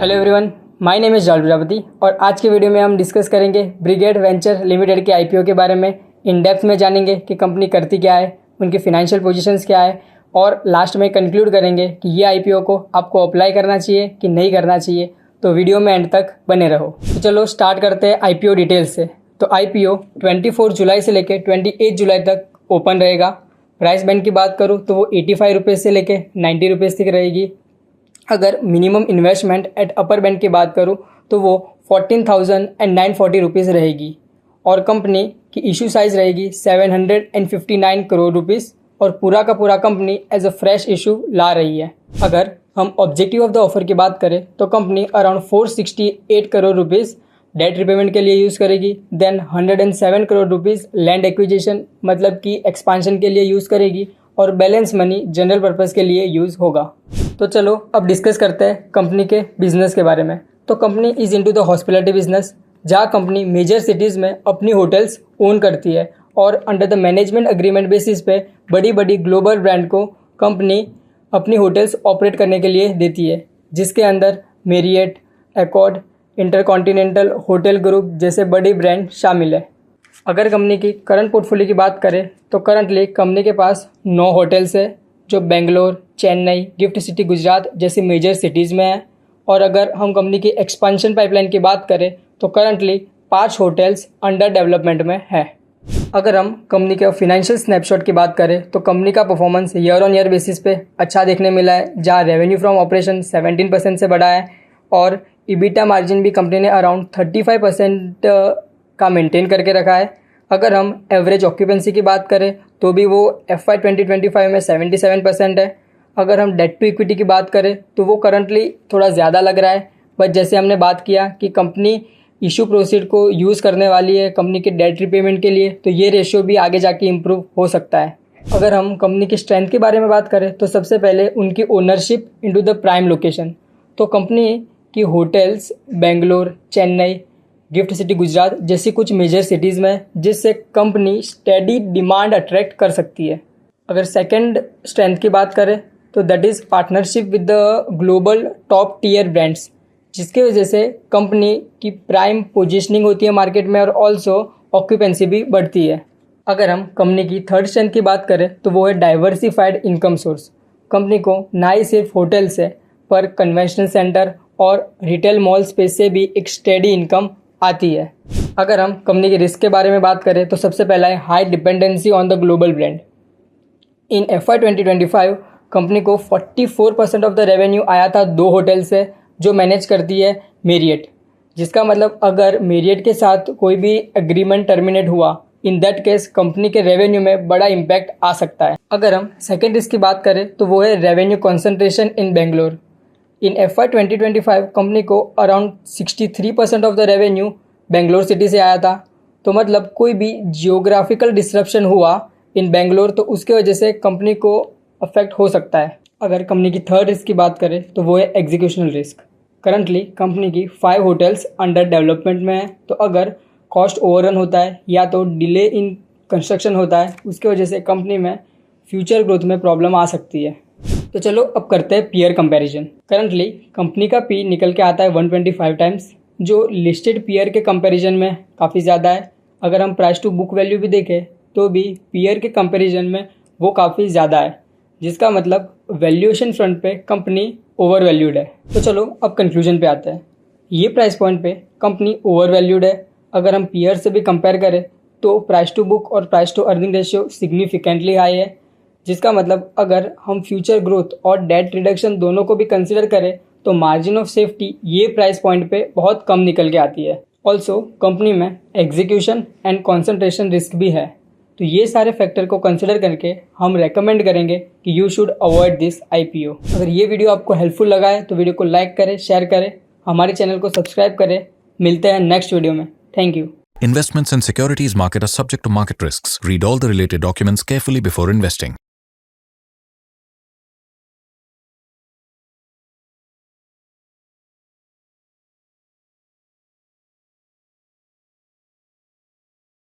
Hello everyone, my name is जाल प्रजापति और आज के वीडियो में हम डिस्कस करेंगे ब्रिगेड वेंचर लिमिटेड के आईपीओ के बारे में। इन डेप्थ में जानेंगे कि कंपनी करती क्या है, उनकी फाइनेंशियल पोजीशंस क्या है और लास्ट में कंक्लूड करेंगे कि ये आईपीओ को आपको अप्लाई करना चाहिए कि नहीं करना चाहिए। तो वीडियो में एंड तक बने रहो। तो चलो स्टार्ट करते हैं आईपीओ डिटेल्स से। तो आईपीओ 24 जुलाई से लेकर 28 जुलाई तक ओपन रहेगा। प्राइस बैंड की बात करूँ तो वो 85 रुपीज़ से लेकर 90 रुपीज़ तक रहेगी। अगर minimum investment at upper band की बात करूँ तो वो 14,940 रुपीज़ रहेगी और कंपनी की इशू साइज़ रहेगी 759 करोड़ रुपीज़ और पूरा का पूरा company as a fresh issue ला रही है। अगर हम ऑब्जेक्टिव ऑफ द ऑफर की बात करें तो company around 468 crore rupees debt repayment के लिए यूज़ करेगी। Then 107 crore rupees land acquisition मतलब कि एक्सपांशन के लिए यूज़ करेगी और बैलेंस मनी जनरल पर्पज़ के लिए यूज़ होगा। तो चलो अब डिस्कस करते हैं कंपनी के बिजनेस के बारे में। तो company is into the hospitality business, जहाँ कंपनी मेजर सिटीज़ में अपनी होटल्स ओन करती है और under the management agreement basis पे बड़ी बड़ी ग्लोबल ब्रांड को कंपनी अपनी होटल्स ऑपरेट करने के लिए देती है, जिसके अंदर Marriott, accord, intercontinental hotel group जैसे बड़ी ब्रांड शामिल है। अगर कंपनी की करंट पोर्टफोलियो की बात करें तो करंटली कंपनी के पास 9 होटल्स है जो बेंगलोर, चेन्नई, गिफ्ट सिटी गुजरात जैसी मेजर सिटीज़ में है। और अगर हम कंपनी की एक्सपेंशन पाइपलाइन की बात करें तो करंटली 5 होटल्स अंडर डेवलपमेंट में है। अगर हम कंपनी के फाइनेंशियल स्नैपशॉट की बात करें तो कंपनी का performance year on year basis पे अच्छा देखने मिला है, जहाँ रेवेन्यू फ्रॉम ऑपरेशन 17% से बढ़ा है और ईबिटा मार्जिन भी कंपनी ने अराउंड 35% का मेंटेन करके रखा है। अगर हम एवरेज ऑक्यूपेंसी की बात करें तो भी वो FY 2025 में 77% है। अगर हम डेट टू इक्विटी की बात करें तो वो करंटली थोड़ा ज़्यादा लग रहा है, बट जैसे हमने बात किया कि कंपनी इशू प्रोसीड को यूज़ करने वाली है कंपनी के डेट रिपेमेंट के लिए, तो ये रेशियो भी आगे जाके इम्प्रूव हो सकता है। अगर हम कंपनी की स्ट्रेंथ के बारे में बात करें तो सबसे पहले उनकी ownership into the prime location. तो कंपनी की hotels Bangalore, Chennai, gift city Gujarat जैसी कुछ मेजर सिटीज़ में, जिससे कंपनी स्टेडी डिमांड अट्रैक्ट कर सकती है। अगर सेकंड स्ट्रेंथ की बात करें तो that is partnership with the global top tier brands, जिसके वजह से कंपनी की प्राइम पोजीशनिंग होती है मार्केट में और ऑल्सो ऑक्यूपेंसी भी बढ़ती है। अगर हम कंपनी की थर्ड स्ट्रेंथ की बात करें तो वो है डाइवर्सिफाइड इनकम सोर्स। कंपनी को ना ही सिर्फ होटल से पर कन्वेंशन सेंटर और रिटेल मॉल स्पेस से भी एक स्टेडी इनकम आती है। अगर हम कंपनी के रिस्क के बारे में बात करें तो सबसे पहला है high dependency on the global brand. In FY 2025 company को 44% ऑफ द रेवेन्यू आया था 2 होटल से जो मैनेज करती है मेरियट, जिसका मतलब अगर मेरियट के साथ कोई भी एग्रीमेंट टर्मिनेट हुआ, इन दैट केस कंपनी के रेवेन्यू में बड़ा इम्पैक्ट आ सकता है। अगर हम सेकेंड रिस्क की बात करें तो वो है revenue concentration in Bangalore. In FY 2025 company को around 63% of the revenue Bangalore city से आया था। तो मतलब कोई भी जियोग्राफिकल डिसरप्शन हुआ इन बेंगलोर तो उसके वजह से कंपनी को अफेक्ट हो सकता है। अगर कंपनी की थर्ड रिस्क की बात करें तो वो है एग्जीक्यूशनल रिस्क। करंटली कंपनी की 5 होटल्स अंडर डेवलपमेंट में है, तो अगर कॉस्ट ओवररन होता है या तो डिले इन कंस्ट्रक्शन होता है, उसके वजह से कंपनी में फ्यूचर ग्रोथ में प्रॉब्लम आ सकती है। तो चलो अब करते हैं पीयर कंपैरिजन। करंटली कंपनी का पी निकल के आता है 125 टाइम्स, जो लिस्टेड पीयर के कंपैरिजन में काफ़ी ज़्यादा है। अगर हम प्राइस टू बुक वैल्यू भी देखें तो भी पीयर के कंपैरिजन में वो काफ़ी ज़्यादा है, जिसका मतलब वैल्यूएशन फ्रंट पे कंपनी ओवर वैल्यूड है। तो चलो अब कंक्लूजन पे आते हैं। ये प्राइस पॉइंट पे कंपनी ओवर वैल्यूड है। अगर हम पीयर से भी कंपेयर करें तो प्राइस टू बुक और price to earning ratio significantly high है, जिसका मतलब अगर हम फ्यूचर ग्रोथ और डेट रिडक्शन दोनों को भी कंसिडर करें तो मार्जिन ऑफ सेफ्टी ये प्राइस पॉइंट पे बहुत कम निकल के आती है। ऑल्सो कंपनी में एग्जीक्यूशन एंड कॉन्सेंट्रेशन रिस्क भी है। तो ये सारे फैक्टर को कंसिडर करके हम रेकमेंड करेंगे कि you should avoid this IPO। अगर ये वीडियो आपको हेल्पफुल लगा है तो वीडियो को लाइक करें, शेयर करें, हमारे चैनल को सब्सक्राइब करें। मिलते हैं नेक्स्ट वीडियो में। Thank you. Investments in securities market are subject to market risks. Read all the related documents carefully before investing.